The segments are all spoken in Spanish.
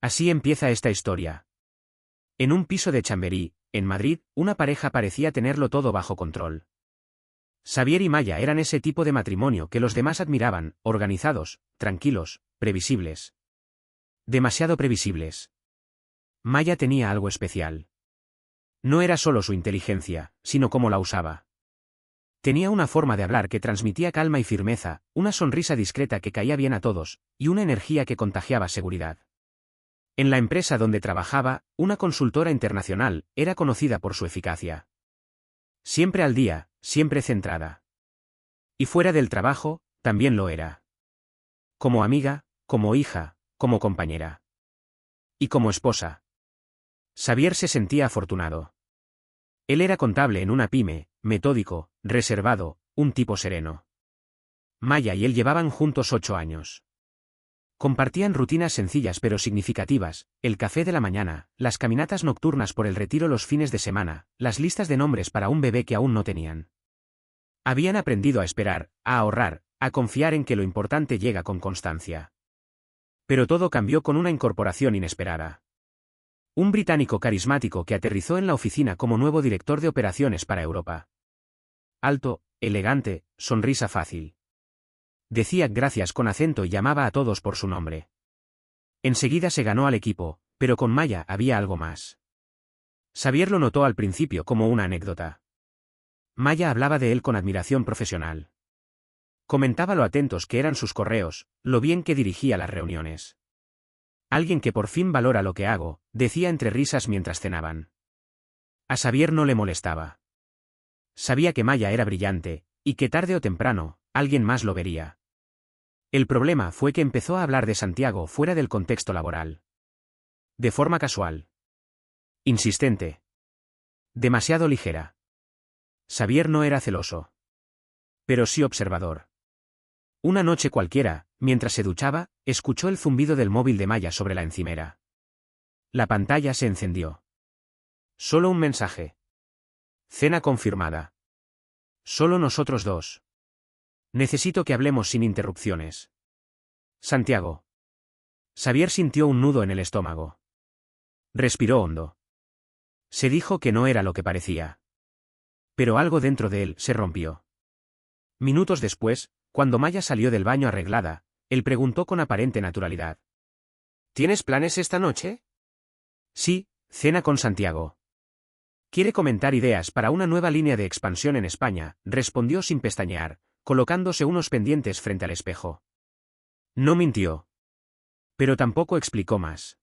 Así empieza esta historia. En un piso de Chamberí, en Madrid, una pareja parecía tenerlo todo bajo control. Xavier y Maya eran ese tipo de matrimonio que los demás admiraban, organizados, tranquilos, previsibles. Demasiado previsibles. Maya tenía algo especial. No era solo su inteligencia, sino cómo la usaba. Tenía una forma de hablar que transmitía calma y firmeza, una sonrisa discreta que caía bien a todos, y una energía que contagiaba seguridad. En la empresa donde trabajaba, una consultora internacional, era conocida por su eficacia. Siempre al día, siempre centrada. Y fuera del trabajo, también lo era. Como amiga, como hija, como compañera. Y como esposa. Xavier se sentía afortunado. Él era contable en una pyme, metódico, reservado, un tipo sereno. Maya y él llevaban juntos 8 años. Compartían rutinas sencillas pero significativas, el café de la mañana, las caminatas nocturnas por el retiro los fines de semana, las listas de nombres para un bebé que aún no tenían. Habían aprendido a esperar, a ahorrar, a confiar en que lo importante llega con constancia. Pero todo cambió con una incorporación inesperada. Un británico carismático que aterrizó en la oficina como nuevo director de operaciones para Europa. Alto, elegante, sonrisa fácil. Decía gracias con acento y llamaba a todos por su nombre. Enseguida se ganó al equipo, pero con Maya había algo más. Xavier lo notó al principio como una anécdota. Maya hablaba de él con admiración profesional. Comentaba lo atentos que eran sus correos, lo bien que dirigía las reuniones. Alguien que por fin valora lo que hago, decía entre risas mientras cenaban. A Xavier no le molestaba. Sabía que Maya era brillante, y que tarde o temprano, alguien más lo vería. El problema fue que empezó a hablar de Santiago fuera del contexto laboral. De forma casual. Insistente. Demasiado ligera. Xavier no era celoso. Pero sí observador. Una noche cualquiera, mientras se duchaba, escuchó el zumbido del móvil de Maya sobre la encimera. La pantalla se encendió. Solo un mensaje. Cena confirmada. Solo nosotros dos. Necesito que hablemos sin interrupciones. Santiago. Xavier sintió un nudo en el estómago. Respiró hondo. Se dijo que no era lo que parecía. Pero algo dentro de él se rompió. Minutos después, cuando Maya salió del baño arreglada, él preguntó con aparente naturalidad. ¿Tienes planes esta noche? Sí, cena con Santiago. ¿Quiere comentar ideas para una nueva línea de expansión en España?, respondió sin pestañear, colocándose unos pendientes frente al espejo. No mintió. Pero tampoco explicó más.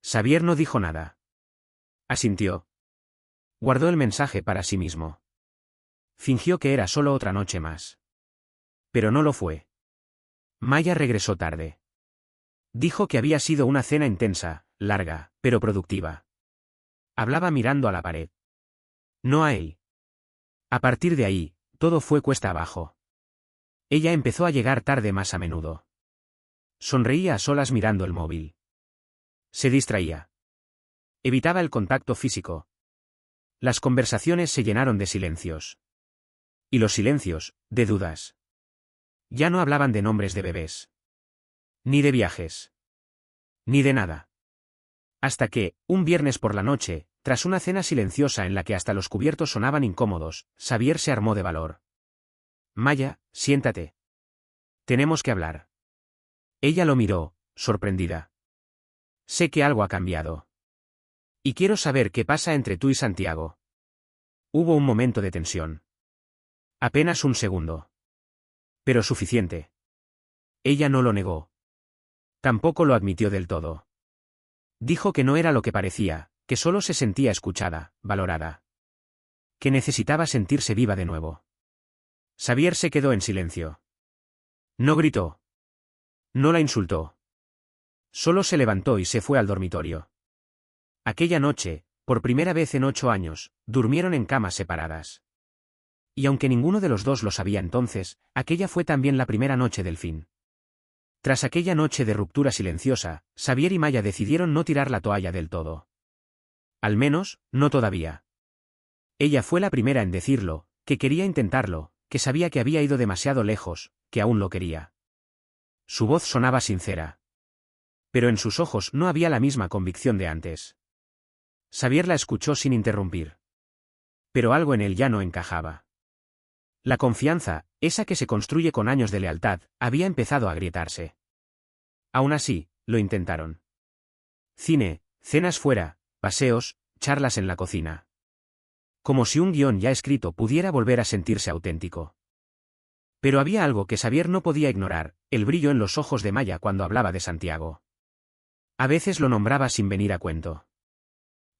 Xavier no dijo nada. Asintió. Guardó el mensaje para sí mismo. Fingió que era solo otra noche más. Pero no lo fue. Maya regresó tarde. Dijo que había sido una cena intensa, larga, pero productiva. Hablaba mirando a la pared. No a él. A partir de ahí, todo fue cuesta abajo. Ella empezó a llegar tarde más a menudo. Sonreía a solas mirando el móvil. Se distraía. Evitaba el contacto físico. Las conversaciones se llenaron de silencios. Y los silencios, de dudas. Ya no hablaban de nombres de bebés. Ni de viajes. Ni de nada. Hasta que, un viernes por la noche, tras una cena silenciosa en la que hasta los cubiertos sonaban incómodos, Xavier se armó de valor. Maya, siéntate. Tenemos que hablar. Ella lo miró, sorprendida. Sé que algo ha cambiado. Y quiero saber qué pasa entre tú y Santiago. Hubo un momento de tensión. Apenas un segundo. Pero suficiente. Ella no lo negó. Tampoco lo admitió del todo. Dijo que no era lo que parecía, que solo se sentía escuchada, valorada. Que necesitaba sentirse viva de nuevo. Xavier se quedó en silencio. No gritó. No la insultó. Solo se levantó y se fue al dormitorio. Aquella noche, por primera vez en 8 años, durmieron en camas separadas. Y aunque ninguno de los dos lo sabía entonces, aquella fue también la primera noche del fin. Tras aquella noche de ruptura silenciosa, Xavier y Maya decidieron no tirar la toalla del todo. Al menos, no todavía. Ella fue la primera en decirlo, que quería intentarlo, que sabía que había ido demasiado lejos, que aún lo quería. Su voz sonaba sincera. Pero en sus ojos no había la misma convicción de antes. Xavier la escuchó sin interrumpir. Pero algo en él ya no encajaba. La confianza, esa que se construye con años de lealtad, había empezado a agrietarse. Aún así, lo intentaron. Cine, cenas fuera, paseos, charlas en la cocina. Como si un guión ya escrito pudiera volver a sentirse auténtico. Pero había algo que Xavier no podía ignorar, el brillo en los ojos de Maya cuando hablaba de Santiago. A veces lo nombraba sin venir a cuento.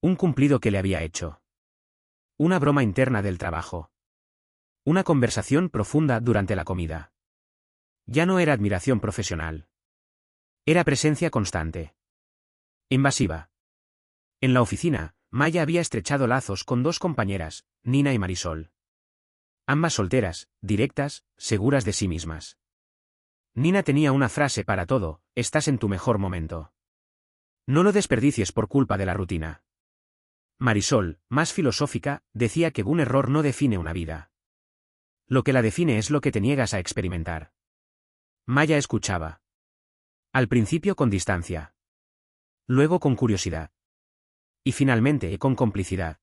Un cumplido que le había hecho. Una broma interna del trabajo. Una conversación profunda durante la comida. Ya no era admiración profesional. Era presencia constante. Invasiva. En la oficina, Maya había estrechado lazos con dos compañeras, Nina y Marisol. Ambas solteras, directas, seguras de sí mismas. Nina tenía una frase para todo: estás en tu mejor momento. No lo desperdicies por culpa de la rutina. Marisol, más filosófica, decía que un error no define una vida. Lo que la define es lo que te niegas a experimentar. Maya escuchaba. Al principio con distancia. Luego con curiosidad. Y finalmente con complicidad.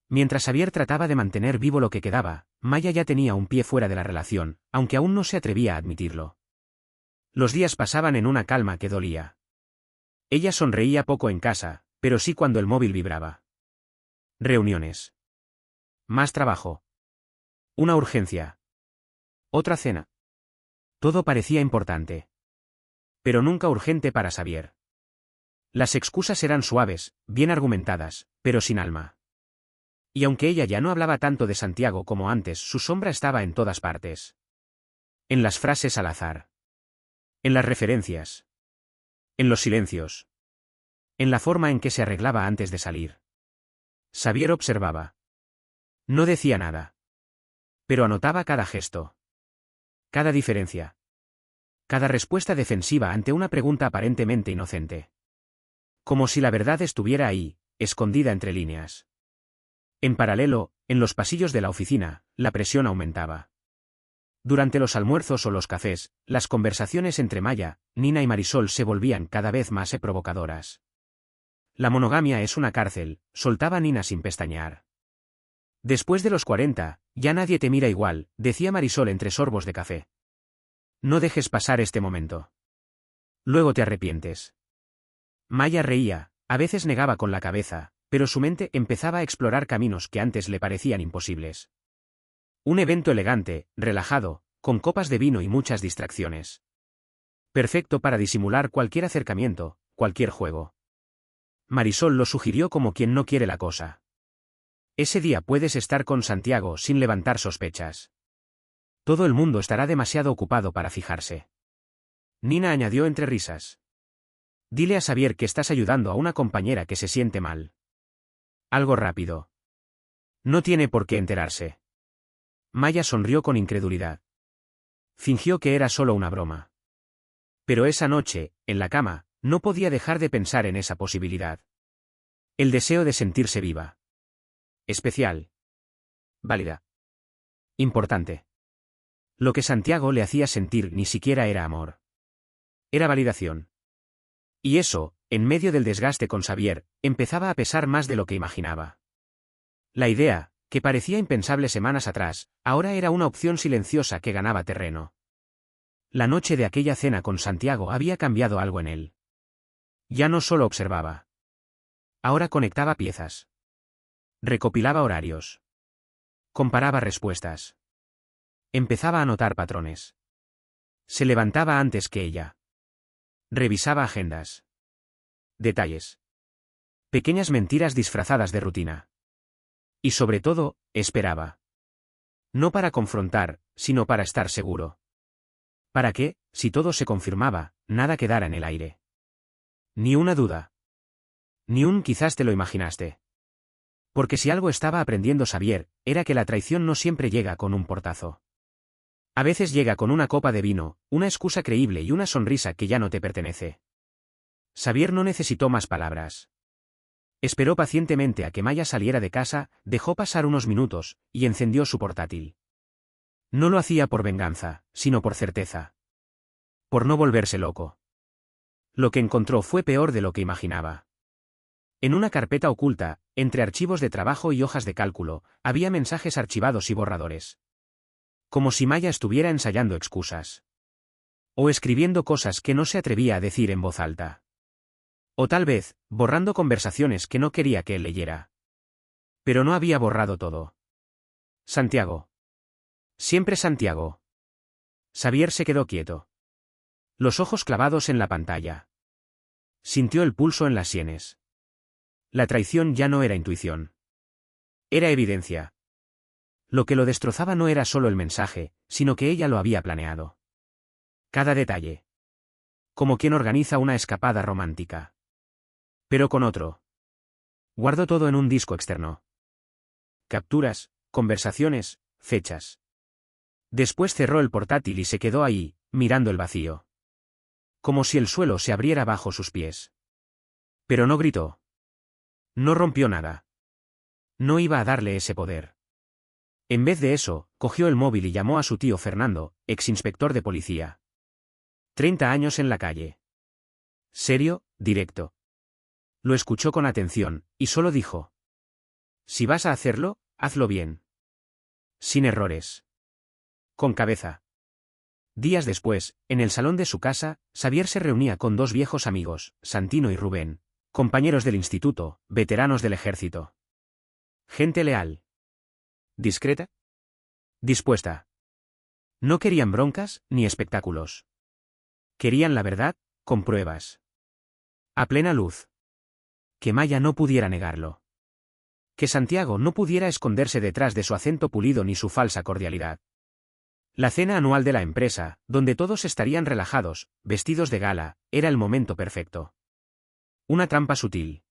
Mientras Xavier trataba de mantener vivo lo que quedaba, Maya ya tenía un pie fuera de la relación, aunque aún no se atrevía a admitirlo. Los días pasaban en una calma que dolía. Ella sonreía poco en casa, pero sí cuando el móvil vibraba. Reuniones. Más trabajo. Una urgencia. Otra cena. Todo parecía importante. Pero nunca urgente para Xavier. Las excusas eran suaves, bien argumentadas, pero sin alma. Y aunque ella ya no hablaba tanto de Santiago como antes, su sombra estaba en todas partes. En las frases al azar. En las referencias. En los silencios. En la forma en que se arreglaba antes de salir. Xavier observaba. No decía nada. Pero anotaba cada gesto. Cada diferencia. Cada respuesta defensiva ante una pregunta aparentemente inocente. Como si la verdad estuviera ahí, escondida entre líneas. En paralelo, en los pasillos de la oficina, la presión aumentaba. Durante los almuerzos o los cafés, las conversaciones entre Maya, Nina y Marisol se volvían cada vez más provocadoras. La monogamia es una cárcel, soltaba Nina sin pestañear. Después de los 40, ya nadie te mira igual, decía Marisol entre sorbos de café. No dejes pasar este momento. Luego te arrepientes. Maya reía, a veces negaba con la cabeza, pero su mente empezaba a explorar caminos que antes le parecían imposibles. Un evento elegante, relajado, con copas de vino y muchas distracciones. Perfecto para disimular cualquier acercamiento, cualquier juego. Marisol lo sugirió como quien no quiere la cosa. Ese día puedes estar con Santiago sin levantar sospechas. Todo el mundo estará demasiado ocupado para fijarse. Nina añadió entre risas. Dile a Xavier que estás ayudando a una compañera que se siente mal. Algo rápido. No tiene por qué enterarse. Maya sonrió con incredulidad. Fingió que era solo una broma. Pero esa noche, en la cama, no podía dejar de pensar en esa posibilidad. El deseo de sentirse viva. Especial. Válida. Importante. Lo que Santiago le hacía sentir ni siquiera era amor. Era validación. Y eso, en medio del desgaste con Xavier, empezaba a pesar más de lo que imaginaba. La idea, que parecía impensable semanas atrás, ahora era una opción silenciosa que ganaba terreno. La noche de aquella cena con Santiago había cambiado algo en él. Ya no solo observaba. Ahora conectaba piezas. Recopilaba horarios. Comparaba respuestas. Empezaba a notar patrones. Se levantaba antes que ella. Revisaba agendas. Detalles. Pequeñas mentiras disfrazadas de rutina. Y sobre todo, esperaba. No para confrontar, sino para estar seguro. Para que, si todo se confirmaba, nada quedara en el aire. Ni una duda. Ni un quizás te lo imaginaste. Porque si algo estaba aprendiendo Xavier, era que la traición no siempre llega con un portazo. A veces llega con una copa de vino, una excusa creíble y una sonrisa que ya no te pertenece. Xavier no necesitó más palabras. Esperó pacientemente a que Maya saliera de casa, dejó pasar unos minutos, y encendió su portátil. No lo hacía por venganza, sino por certeza. Por no volverse loco. Lo que encontró fue peor de lo que imaginaba. En una carpeta oculta, entre archivos de trabajo y hojas de cálculo, había mensajes archivados y borradores. Como si Maya estuviera ensayando excusas. O escribiendo cosas que no se atrevía a decir en voz alta. O tal vez, borrando conversaciones que no quería que él leyera. Pero no había borrado todo. Santiago. Siempre Santiago. Xavier se quedó quieto. Los ojos clavados en la pantalla. Sintió el pulso en las sienes. La traición ya no era intuición. Era evidencia. Lo que lo destrozaba no era solo el mensaje, sino que ella lo había planeado. Cada detalle. Como quien organiza una escapada romántica. Pero con otro. Guardó todo en un disco externo. Capturas, conversaciones, fechas. Después cerró el portátil y se quedó ahí, mirando el vacío. Como si el suelo se abriera bajo sus pies. Pero no gritó. No rompió nada. No iba a darle ese poder. En vez de eso, cogió el móvil y llamó a su tío Fernando, exinspector de policía. 30 años en la calle. Serio, directo. Lo escuchó con atención, y solo dijo. Si vas a hacerlo, hazlo bien. Sin errores. Con cabeza. Días después, en el salón de su casa, Xavier se reunía con dos viejos amigos, Santino y Rubén, compañeros del instituto, veteranos del ejército. Gente leal. Discreta. Dispuesta. No querían broncas, ni espectáculos. Querían la verdad, con pruebas. A plena luz. Que Maya no pudiera negarlo. Que Santiago no pudiera esconderse detrás de su acento pulido ni su falsa cordialidad. La cena anual de la empresa, donde todos estarían relajados, vestidos de gala, era el momento perfecto. Una trampa sutil.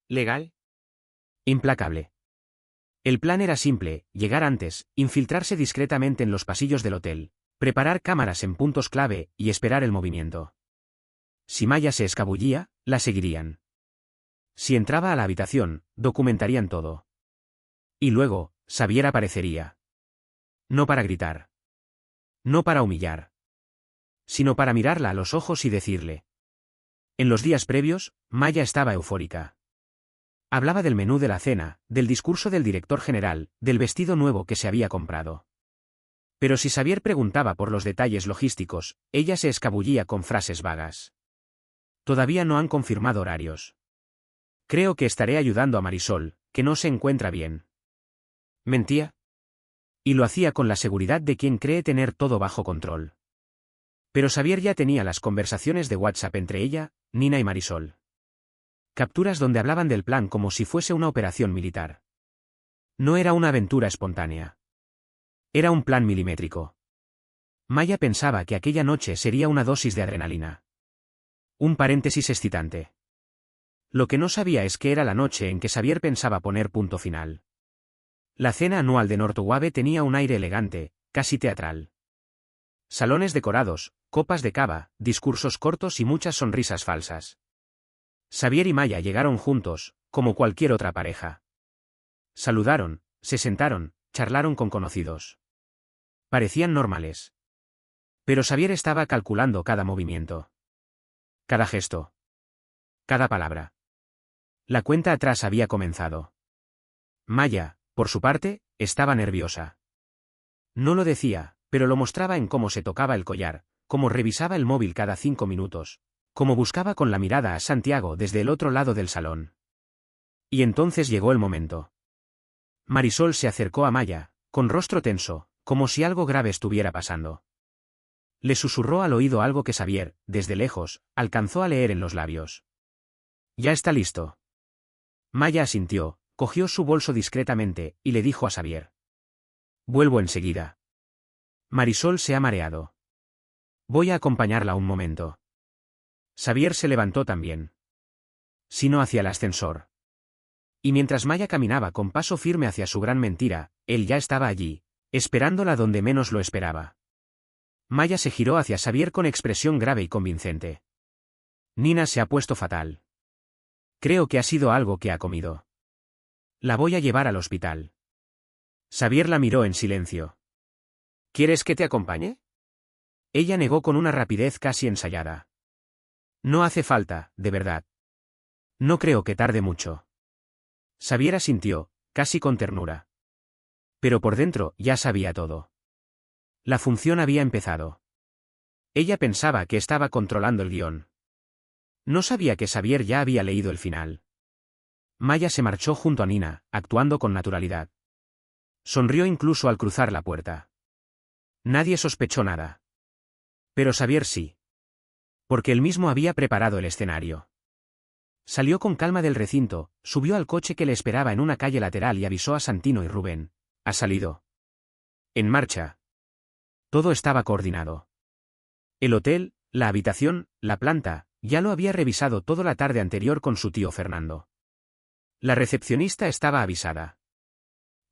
¿Legal? Implacable. El plan era simple, llegar antes, infiltrarse discretamente en los pasillos del hotel, preparar cámaras en puntos clave y esperar el movimiento. Si Maya se escabullía, la seguirían. Si entraba a la habitación, documentarían todo. Y luego, Xavier aparecería. No para gritar. No para humillar. Sino para mirarla a los ojos y decirle. En los días previos, Maya estaba eufórica. Hablaba del menú de la cena, del discurso del director general, del vestido nuevo que se había comprado. Pero si Xavier preguntaba por los detalles logísticos, ella se escabullía con frases vagas. Todavía no han confirmado horarios. Creo que estaré ayudando a Marisol, que no se encuentra bien. Mentía. Y lo hacía con la seguridad de quien cree tener todo bajo control. Pero Xavier ya tenía las conversaciones de WhatsApp entre ella, Nina y Marisol. Capturas donde hablaban del plan como si fuese una operación militar. No era una aventura espontánea. Era un plan milimétrico. Maya pensaba que aquella noche sería una dosis de adrenalina. Un paréntesis excitante. Lo que no sabía es que era la noche en que Xavier pensaba poner punto final. La cena anual de Northwave tenía un aire elegante, casi teatral. Salones decorados, copas de cava, discursos cortos y muchas sonrisas falsas. Xavier y Maya llegaron juntos, como cualquier otra pareja. Saludaron, se sentaron, charlaron con conocidos. Parecían normales. Pero Xavier estaba calculando cada movimiento. Cada gesto. Cada palabra. La cuenta atrás había comenzado. Maya, por su parte, estaba nerviosa. No lo decía, pero lo mostraba en cómo se tocaba el collar, cómo revisaba el móvil cada 5 minutos, cómo buscaba con la mirada a Santiago desde el otro lado del salón. Y entonces llegó el momento. Marisol se acercó a Maya, con rostro tenso, como si algo grave estuviera pasando. Le susurró al oído algo que Xavier, desde lejos, alcanzó a leer en los labios. Ya está listo. Maya asintió, cogió su bolso discretamente, y le dijo a Xavier. Vuelvo enseguida. Marisol se ha mareado. Voy a acompañarla un momento. Xavier se levantó también. Sino hacia el ascensor. Y mientras Maya caminaba con paso firme hacia su gran mentira, él ya estaba allí, esperándola donde menos lo esperaba. Maya se giró hacia Xavier con expresión grave y convincente. Nina se ha puesto fatal. Creo que ha sido algo que ha comido. La voy a llevar al hospital. Xavier la miró en silencio. ¿Quieres que te acompañe? Ella negó con una rapidez casi ensayada. No hace falta, de verdad. No creo que tarde mucho. Xavier asintió, casi con ternura. Pero por dentro ya sabía todo. La función había empezado. Ella pensaba que estaba controlando el guión. No sabía que Xavier ya había leído el final. Maya se marchó junto a Nina, actuando con naturalidad. Sonrió incluso al cruzar la puerta. Nadie sospechó nada. Pero Xavier sí. Porque él mismo había preparado el escenario. Salió con calma del recinto, subió al coche que le esperaba en una calle lateral y avisó a Santino y Rubén. Ha salido. En marcha. Todo estaba coordinado. El hotel, la habitación, la planta, ya lo había revisado toda la tarde anterior con su tío Fernando. La recepcionista estaba avisada.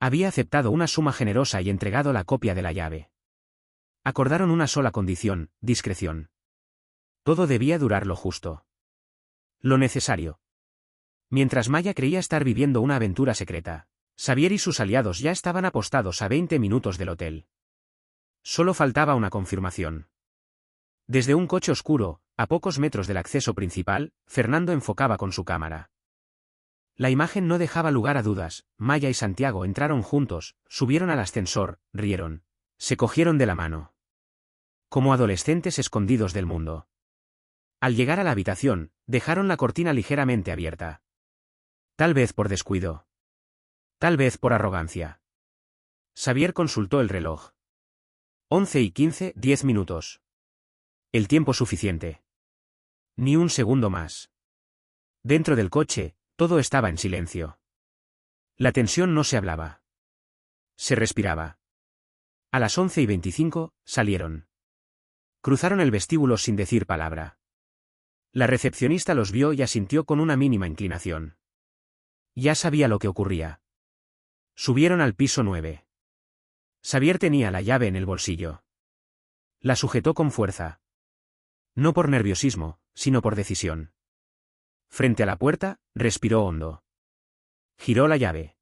Había aceptado una suma generosa y entregado la copia de la llave. Acordaron una sola condición, discreción. Todo debía durar lo justo. Lo necesario. Mientras Maya creía estar viviendo una aventura secreta, Xavier y sus aliados ya estaban apostados a 20 minutos del hotel. Solo faltaba una confirmación. Desde un coche oscuro, a pocos metros del acceso principal, Fernando enfocaba con su cámara. La imagen no dejaba lugar a dudas. Maya y Santiago entraron juntos, subieron al ascensor, rieron. Se cogieron de la mano. Como adolescentes escondidos del mundo. Al llegar a la habitación, dejaron la cortina ligeramente abierta. Tal vez por descuido. Tal vez por arrogancia. Xavier consultó el reloj. 11:15, 10 minutos. El tiempo suficiente. Ni un segundo más. Dentro del coche, todo estaba en silencio. La tensión no se hablaba. Se respiraba. A las 11:25, salieron. Cruzaron el vestíbulo sin decir palabra. La recepcionista los vio y asintió con una mínima inclinación. Ya sabía lo que ocurría. Subieron al piso 9. Xavier tenía la llave en el bolsillo. La sujetó con fuerza. No por nerviosismo, sino por decisión. Frente a la puerta, respiró hondo. Giró la llave.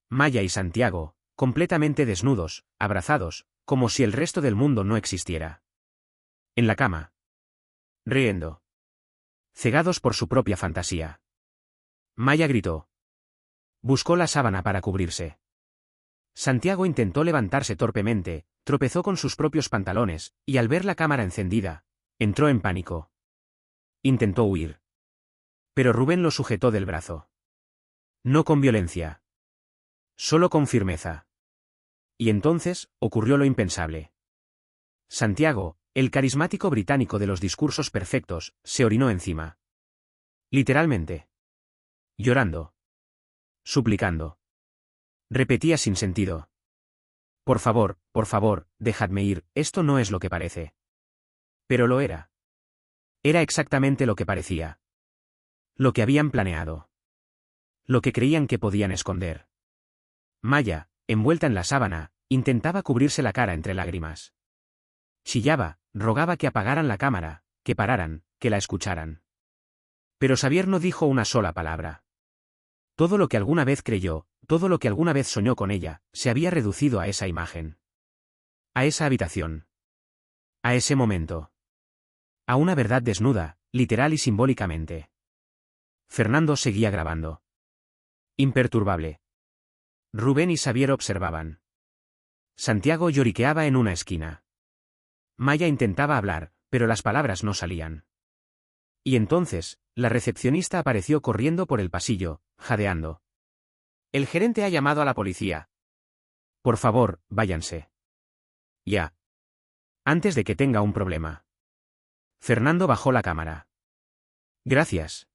Maya y Santiago, completamente desnudos, abrazados, como si el resto del mundo no existiera. En la cama. Riendo. Cegados por su propia fantasía. Maya gritó. Buscó la sábana para cubrirse. Santiago intentó levantarse torpemente, tropezó con sus propios pantalones, y al ver la cámara encendida, entró en pánico. Intentó huir. Pero Rubén lo sujetó del brazo. No con violencia. Solo con firmeza. Y entonces, ocurrió lo impensable. Santiago, el carismático británico de los discursos perfectos, se orinó encima. Literalmente. Llorando. Suplicando. Repetía sin sentido. Por favor, dejadme ir, esto no es lo que parece. Pero lo era. Era exactamente lo que parecía. Lo que habían planeado. Lo que creían que podían esconder. Maya, envuelta en la sábana, intentaba cubrirse la cara entre lágrimas. Chillaba, rogaba que apagaran la cámara, que pararan, que la escucharan. Pero Xavier no dijo una sola palabra. Todo lo que alguna vez creyó, todo lo que alguna vez soñó con ella, se había reducido a esa imagen. A esa habitación. A ese momento. A una verdad desnuda, literal y simbólicamente. Fernando seguía grabando. Imperturbable. Rubén y Xavier observaban. Santiago lloriqueaba en una esquina. Maya intentaba hablar, pero las palabras no salían. Y entonces, la recepcionista apareció corriendo por el pasillo, jadeando. El gerente ha llamado a la policía. Por favor, váyanse. Ya. Antes de que tenga un problema. Fernando bajó la cámara. Gracias.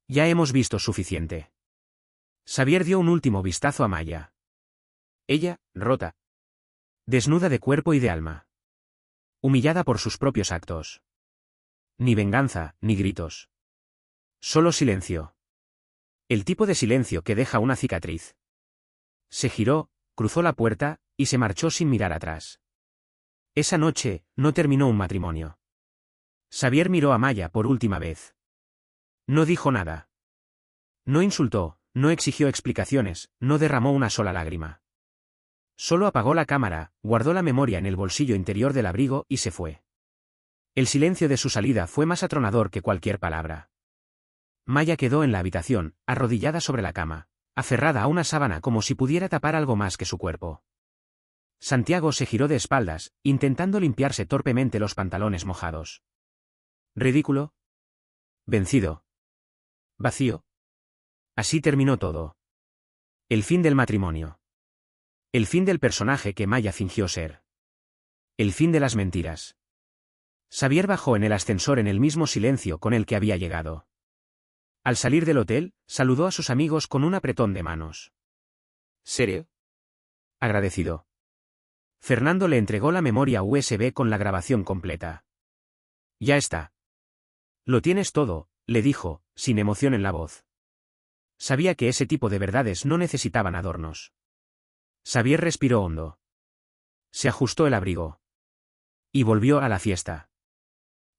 Ya hemos visto suficiente. Xavier dio un último vistazo a Maya. Ella, rota. Desnuda de cuerpo y de alma. Humillada por sus propios actos. Ni venganza, ni gritos. Solo silencio. El tipo de silencio que deja una cicatriz. Se giró, cruzó la puerta, y se marchó sin mirar atrás. Esa noche, no terminó un matrimonio. Xavier miró a Maya por última vez. No dijo nada. No insultó, no exigió explicaciones, no derramó una sola lágrima. Solo apagó la cámara, guardó la memoria en el bolsillo interior del abrigo y se fue. El silencio de su salida fue más atronador que cualquier palabra. Maya quedó en la habitación, arrodillada sobre la cama, aferrada a una sábana como si pudiera tapar algo más que su cuerpo. Santiago se giró de espaldas, intentando limpiarse torpemente los pantalones mojados. Ridículo. Vencido. Vacío. Así terminó todo. El fin del matrimonio. El fin del personaje que Maya fingió ser. El fin de las mentiras. Xavier bajó en el ascensor en el mismo silencio con el que había llegado. Al salir del hotel, saludó a sus amigos con un apretón de manos. ¿Serio? Agradecido. Fernando le entregó la memoria USB con la grabación completa. Ya está. Lo tienes todo, le dijo, sin emoción en la voz. Sabía que ese tipo de verdades no necesitaban adornos. Xavier respiró hondo. Se ajustó el abrigo. Y volvió a la fiesta.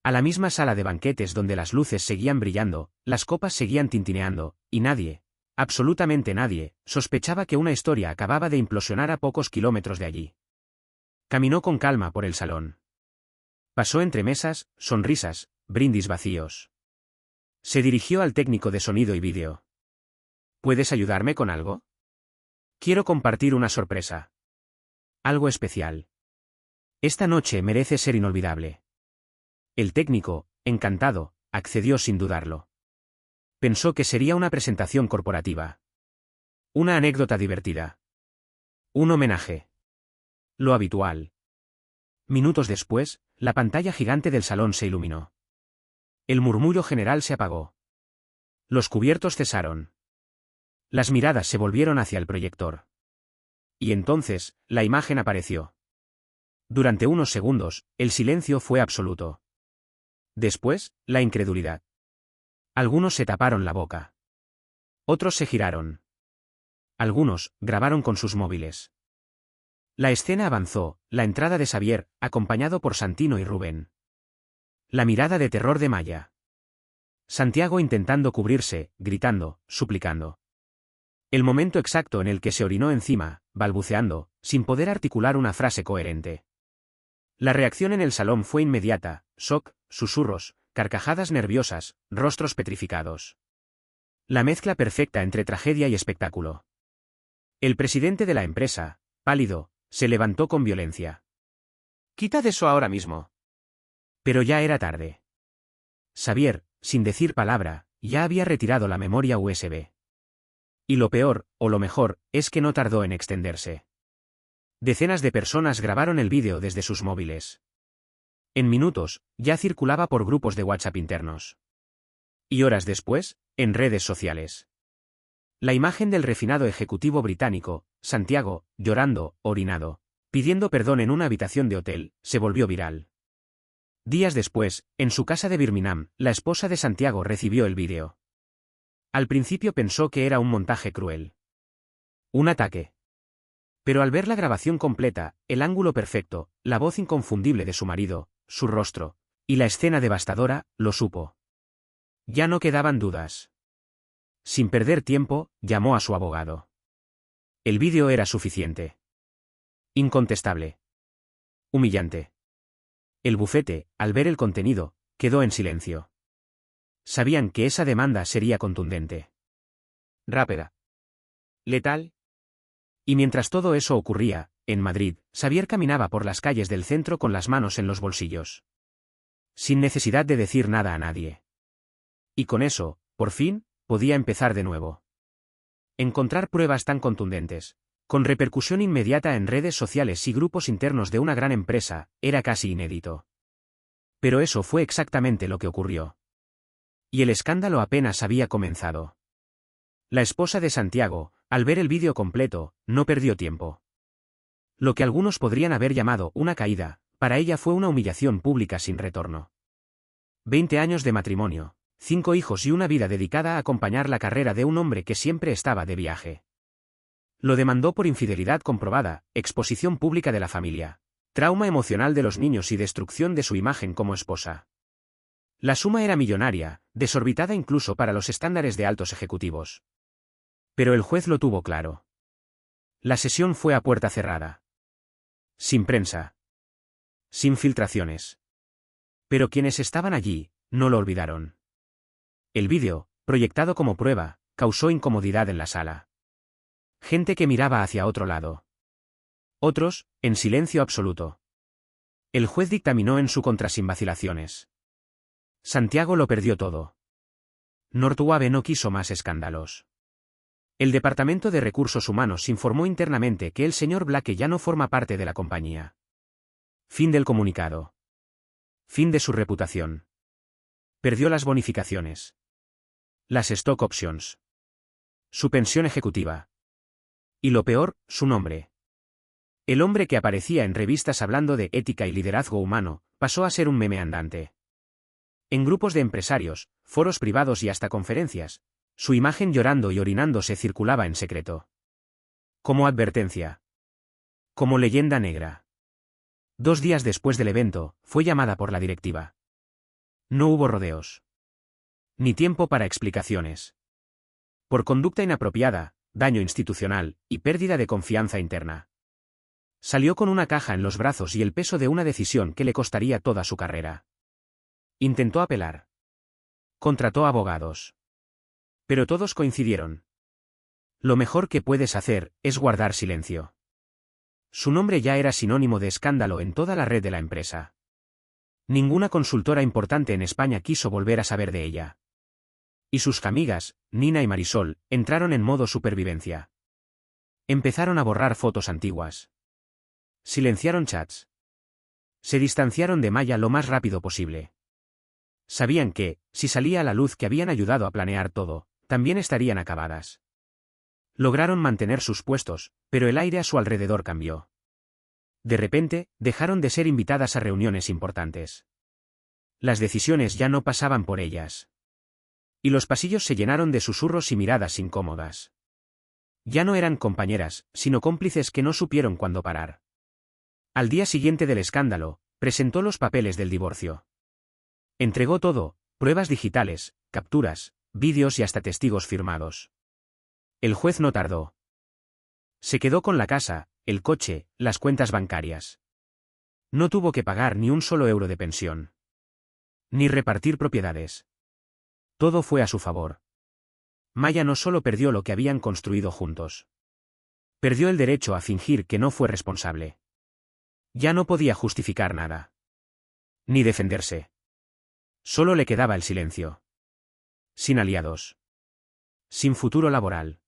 A la misma sala de banquetes donde las luces seguían brillando, las copas seguían tintineando, y nadie, absolutamente nadie, sospechaba que una historia acababa de implosionar a pocos kilómetros de allí. Caminó con calma por el salón. Pasó entre mesas, sonrisas, brindis vacíos. Se dirigió al técnico de sonido y vídeo. ¿Puedes ayudarme con algo? Quiero compartir una sorpresa. Algo especial. Esta noche merece ser inolvidable. El técnico, encantado, accedió sin dudarlo. Pensó que sería una presentación corporativa. Una anécdota divertida. Un homenaje. Lo habitual. Minutos después, la pantalla gigante del salón se iluminó. El murmullo general se apagó. Los cubiertos cesaron. Las miradas se volvieron hacia el proyector. Y entonces, la imagen apareció. Durante unos segundos, el silencio fue absoluto. Después, la incredulidad. Algunos se taparon la boca. Otros se giraron. Algunos grabaron con sus móviles. La escena avanzó, la entrada de Xavier, acompañado por Santino y Rubén. La mirada de terror de Maya. Santiago intentando cubrirse, gritando, suplicando. El momento exacto en el que se orinó encima, balbuceando, sin poder articular una frase coherente. La reacción en el salón fue inmediata, shock, susurros, carcajadas nerviosas, rostros petrificados. La mezcla perfecta entre tragedia y espectáculo. El presidente de la empresa, pálido, se levantó con violencia. «Quitad eso ahora mismo». Pero ya era tarde. Xavier, sin decir palabra, ya había retirado la memoria USB. Y lo peor, o lo mejor, es que no tardó en extenderse. Decenas de personas grabaron el vídeo desde sus móviles. En minutos, ya circulaba por grupos de WhatsApp internos. Y horas después, en redes sociales. La imagen del refinado ejecutivo británico, Santiago, llorando, orinado, pidiendo perdón en una habitación de hotel, se volvió viral. Días después, en su casa de Birmingham, la esposa de Santiago recibió el vídeo. Al principio pensó que era un montaje cruel. Un ataque. Pero al ver la grabación completa, el ángulo perfecto, la voz inconfundible de su marido, su rostro, y la escena devastadora, lo supo. Ya no quedaban dudas. Sin perder tiempo, llamó a su abogado. El vídeo era suficiente. Incontestable. Humillante. El bufete, al ver el contenido, quedó en silencio. Sabían que esa demanda sería contundente. Rápida. Letal. Y mientras todo eso ocurría, en Madrid, Xavier caminaba por las calles del centro con las manos en los bolsillos. Sin necesidad de decir nada a nadie. Y con eso, por fin, podía empezar de nuevo. Encontrar pruebas tan contundentes, con repercusión inmediata en redes sociales y grupos internos de una gran empresa, era casi inédito. Pero eso fue exactamente lo que ocurrió. Y el escándalo apenas había comenzado. La esposa de Santiago, al ver el vídeo completo, no perdió tiempo. Lo que algunos podrían haber llamado una caída, para ella fue una humillación pública sin retorno. 20 años de matrimonio, 5 hijos y una vida dedicada a acompañar la carrera de un hombre que siempre estaba de viaje. Lo demandó por infidelidad comprobada, exposición pública de la familia, trauma emocional de los niños y destrucción de su imagen como esposa. La suma era millonaria, desorbitada incluso para los estándares de altos ejecutivos. Pero el juez lo tuvo claro. La sesión fue a puerta cerrada. Sin prensa. Sin filtraciones. Pero quienes estaban allí, no lo olvidaron. El vídeo, proyectado como prueba, causó incomodidad en la sala. Gente que miraba hacia otro lado. Otros, en silencio absoluto. El juez dictaminó en su contra sin vacilaciones. Santiago lo perdió todo. Northwave no quiso más escándalos. El Departamento de Recursos Humanos informó internamente que el señor Blake ya no forma parte de la compañía. Fin del comunicado. Fin de su reputación. Perdió las bonificaciones. Las stock options. Su pensión ejecutiva. Y lo peor, su nombre. El hombre que aparecía en revistas hablando de ética y liderazgo humano, pasó a ser un meme andante. En grupos de empresarios, foros privados y hasta conferencias, su imagen llorando y orinándose circulaba en secreto. Como advertencia. Como leyenda negra. 2 días después del evento, fue llamada por la directiva. No hubo rodeos. Ni tiempo para explicaciones. Por conducta inapropiada, daño institucional y pérdida de confianza interna. Salió con una caja en los brazos y el peso de una decisión que le costaría toda su carrera. Intentó apelar. Contrató abogados. Pero todos coincidieron. Lo mejor que puedes hacer es guardar silencio. Su nombre ya era sinónimo de escándalo en toda la red de la empresa. Ninguna consultora importante en España quiso volver a saber de ella. Y sus amigas, Nina y Marisol, entraron en modo supervivencia. Empezaron a borrar fotos antiguas. Silenciaron chats. Se distanciaron de Maya lo más rápido posible. Sabían que, si salía a la luz que habían ayudado a planear todo, también estarían acabadas. Lograron mantener sus puestos, pero el aire a su alrededor cambió. De repente, dejaron de ser invitadas a reuniones importantes. Las decisiones ya no pasaban por ellas. Y los pasillos se llenaron de susurros y miradas incómodas. Ya no eran compañeras, sino cómplices que no supieron cuándo parar. Al día siguiente del escándalo, presentó los papeles del divorcio. Entregó todo, pruebas digitales, capturas, vídeos y hasta testigos firmados. El juez no tardó. Se quedó con la casa, el coche, las cuentas bancarias. No tuvo que pagar ni un solo euro de pensión. Ni repartir propiedades. Todo fue a su favor. Maya no solo perdió lo que habían construido juntos. Perdió el derecho a fingir que no fue responsable. Ya no podía justificar nada. Ni defenderse. Solo le quedaba el silencio. Sin aliados. Sin futuro laboral.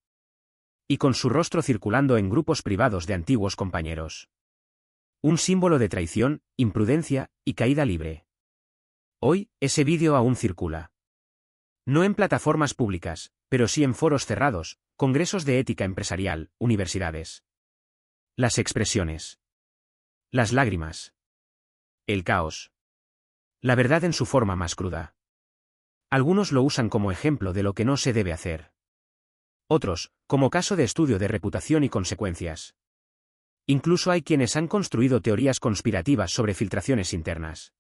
Y con su rostro circulando en grupos privados de antiguos compañeros. Un símbolo de traición, imprudencia y caída libre. Hoy, ese vídeo aún circula. No en plataformas públicas, pero sí en foros cerrados, congresos de ética empresarial, universidades. Las expresiones. Las lágrimas. El caos. La verdad en su forma más cruda. Algunos lo usan como ejemplo de lo que no se debe hacer. Otros, como caso de estudio de reputación y consecuencias. Incluso hay quienes han construido teorías conspirativas sobre filtraciones internas.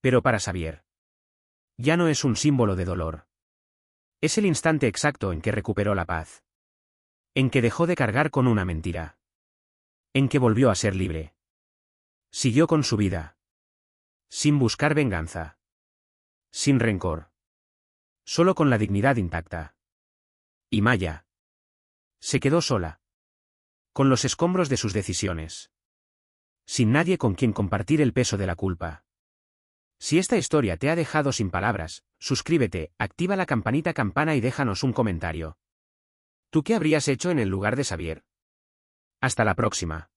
Pero para Xavier, ya no es un símbolo de dolor. Es el instante exacto en que recuperó la paz. En que dejó de cargar con una mentira. En que volvió a ser libre. Siguió con su vida. Sin buscar venganza. Sin rencor. Solo con la dignidad intacta. Y Maya se quedó sola. Con los escombros de sus decisiones. Sin nadie con quien compartir el peso de la culpa. Si esta historia te ha dejado sin palabras, suscríbete, activa la campana y déjanos un comentario. ¿Tú qué habrías hecho en el lugar de Xavier? Hasta la próxima.